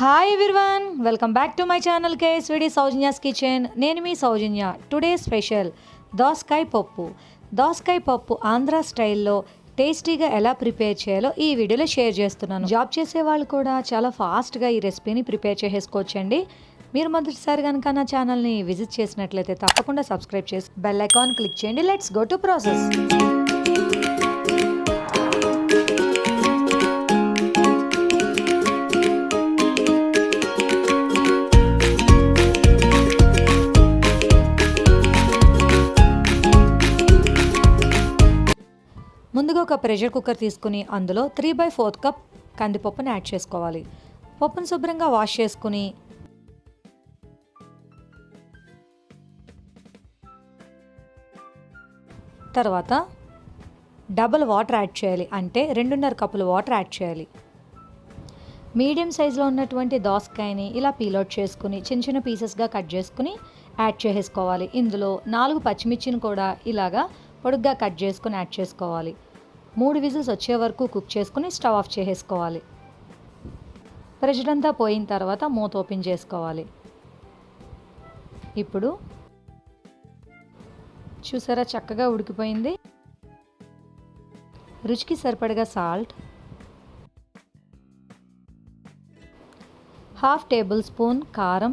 Hi everyone, welcome back to my channel Ksvd Soujanya's kitchen. నేను మీ సౌజన్య. Today special దోసకాయ పప్పు. దోసకాయ పప్పు ఆంధ్ర స్టైల్లో టేస్టీగా ఎలా ప్రిపేర్ చేయాలో ఈ వీడియోలో షేర్ చేస్తున్నాను. జాబ్ చేసే వాళ్ళు కూడా చాలా ఫాస్ట్గా ఈ రెసిపీని ప్రిపేర్ చేసేసుకోవచ్చండి. మీరు మొదటిసారి కనుక నా ఛానల్ని విజిట్ చేసినట్లయితే తప్పకుండా సబ్స్క్రైబ్ చేసి బెల్ ఐకాన్ క్లిక్ చేయండి. Let's go to process. ముందుగా ఒక ప్రెషర్ కుక్కర్ తీసుకుని అందులో 3/4 కప్ కందిపప్పుని యాడ్ చేసుకోవాలి. పప్పును శుభ్రంగా వాష్ చేసుకుని తర్వాత డబుల్ వాటర్ యాడ్ చేయాలి, అంటే 2.5 కప్పుల వాటర్ యాడ్ చేయాలి. మీడియం సైజులో ఉన్నటువంటి దోసకాయని ఇలా పీల్అవుట్ చేసుకుని చిన్న చిన్న పీసెస్గా కట్ చేసుకుని యాడ్ చేసేసుకోవాలి. ఇందులో 4 పచ్చిమిర్చిని కూడా ఇలాగా పొడుగ్గా కట్ చేసుకుని యాడ్ చేసుకోవాలి. 3 విజిల్స్ వచ్చే వరకు కుక్ చేసుకుని స్టవ్ ఆఫ్ చేసేసుకోవాలి. ప్రెషర్ అంతా పోయిన తర్వాత మూత ఓపెన్ చేసుకోవాలి. ఇప్పుడు చూసారా, చక్కగా ఉడికిపోయింది. రుచికి సరిపడగా సాల్ట్, 1/2 టేబుల్ స్పూన్ కారం,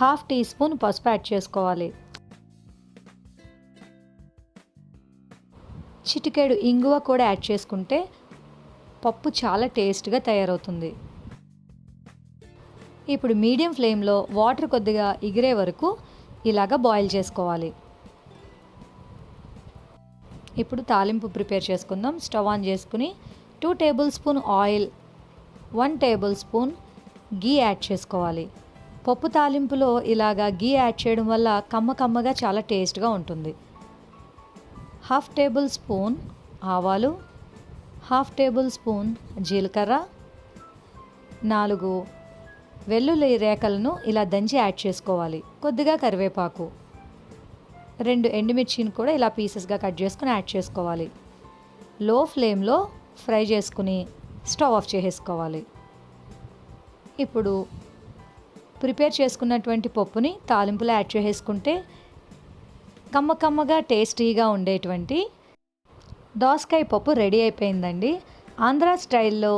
1/2 టీ స్పూన్ పసుపు యాడ్ చేసుకోవాలి. చిటికెడు ఇంగువ కూడా యాడ్ చేసుకుంటే పప్పు చాలా టేస్ట్గా తయారవుతుంది. ఇప్పుడు మీడియం ఫ్లేమ్లో వాటర్ కొద్దిగా ఎగిరే వరకు ఇలాగ బాయిల్ చేసుకోవాలి. ఇప్పుడు తాలింపు ప్రిపేర్ చేసుకుందాం. స్టవ్ ఆన్ చేసుకుని 2 table spoon oil, 1 table spoon ghee add చేసుకోవాలి. పప్పు తాలింపులో ఇలాగా గీ యాడ్ చేయడం వల్ల కమ్మగా చాలా టేస్ట్గా ఉంటుంది. 1/2 టేబుల్ స్పూన్ ఆవాలు, 1/2 టేబుల్ స్పూన్ జీలకర్ర, 4 వెల్లుల్లి రేఖలను ఇలా దంచి యాడ్ చేసుకోవాలి. కొద్దిగా కరివేపాకు, 2 ఎండుమిర్చిని కూడా ఇలా పీసెస్గా కట్ చేసుకుని యాడ్ చేసుకోవాలి. లో ఫ్లేమ్లో ఫ్రై చేసుకుని స్టవ్ ఆఫ్ చేసేసుకోవాలి. ఇప్పుడు ప్రిపేర్ చేసుకున్నటువంటి పప్పుని తాలింపులో యాడ్ చేసుకుంటే కమ్మగా టేస్టీగా ఉండేటువంటి దోసకాయ పప్పు రెడీ అయిపోయిందండి. ఆంధ్ర స్టైల్లో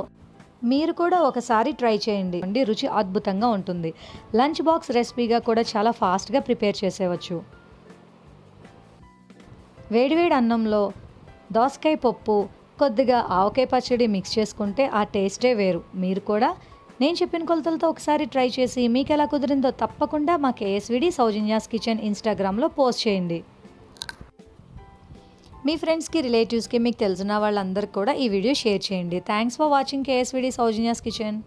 మీరు కూడా ఒకసారి ట్రై చేయండి, రుచి అద్భుతంగా ఉంటుంది. లంచ్ బాక్స్ రెసిపీగా కూడా చాలా ఫాస్ట్గా ప్రిపేర్ చేసేవచ్చు. వేడివేడి అన్నంలో దోసకాయ పప్పు కొద్దిగా ఆవకాయ పచ్చడి మిక్స్ చేసుకుంటే ఆ టేస్టే వేరు. మీరు కూడా నేను చెప్పిన కొలతలతో ఒకసారి ట్రై చేసి మీకు ఎలా కుదిరిందో తప్పకుండా మా Ksvd సౌజన్యాస్ కిచెన్ ఇన్స్టాగ్రామ్లో పోస్ట్ చేయండి. మీ ఫ్రెండ్స్కి, రిలేటివ్స్కి, మీకు తెలిసిన వాళ్ళందరికీ కూడా ఈ వీడియో షేర్ చేయండి. Thanks for watching Ksvd Soujanya's kitchen.